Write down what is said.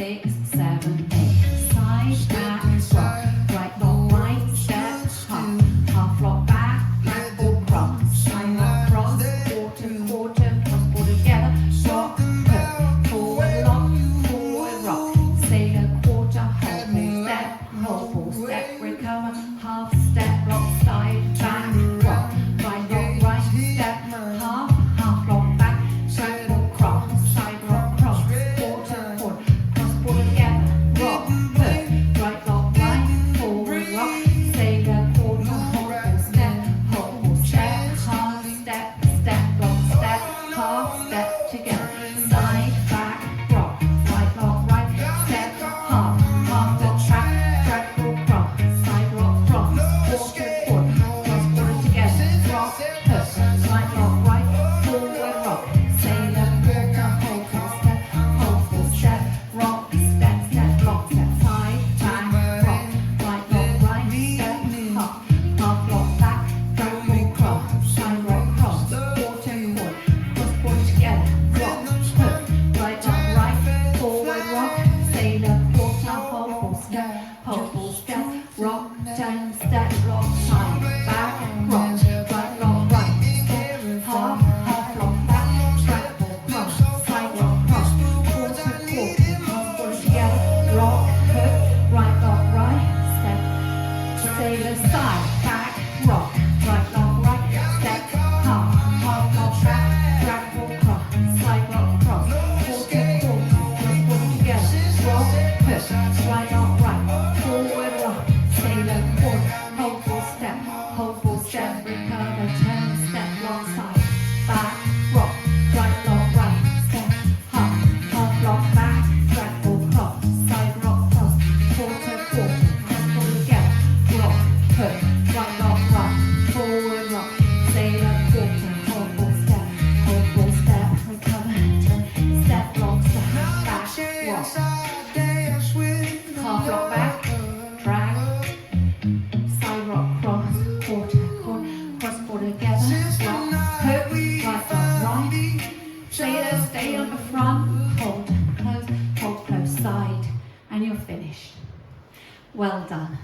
6, 7, 8. Side, back, rock. Right, lock, right, step, half lock back, back, or cross. Side lock, cross, quarter, quarter, cross, quarter together. Rock, hook, forward lock, forward rock. Sailor, quarter, hold ball, step, recover, half step, lock, side, back, rock. Right, lock, right, step, half lock back, back, or cross. Side rock, cross, quarter, quarter, cross, quarter together. Rock, hook, right, lock, right, forward rock. Sailor, quarter, hold ball, step, half step, step, lock, step, half step together. Side, back, rock, right, lock, right, step, half the track, track, or cross. Side rock, cross, quarter, quarter, cross, quarter together. Rock, hook, right, lock, right, forward rock. Sailor, quarter, hold ball, step, rock, step, step, lock, step. Side, back, rock, right, lock, right, step, half lock back, back, or cross. Side rock, cross, quarter, quarter, cross, quarter together. Rock, hook, right, lock, right, forward rock. Sailor, quarter, hold ball, step, rock, down, step, lock, side, back, rock, right, lock, right, step, half lock back, track, cross, side rock, cross, quarter, quarter, cross, quarter together. Rock, hook, right, lock, right, step, sailor, side, back, rock, right, lock, right, step, half lock, track, or cross, side rock, cross, quarter, quarter, cross, quarter together. Rock, hook, right, lock, right, forward rock, sailor, quarter, hold ball, step, recover, turn, step, lock, side, back, rock, right, lock, right, step, half lock back, track, or cross, side rock, cross, quarter, quarter, cross, quarter together. Rock, hook, right, lock, right, forward rock, sailor, quarter, hold ball, step, recover, turn, step, lock, step, back, rock. Half lock back, drag, side rock, cross, quarter, quarter, cross, quarter together, rock, hook, right, lock, right, sailor, stay on the front, hold close, side, and you're finished. Well done.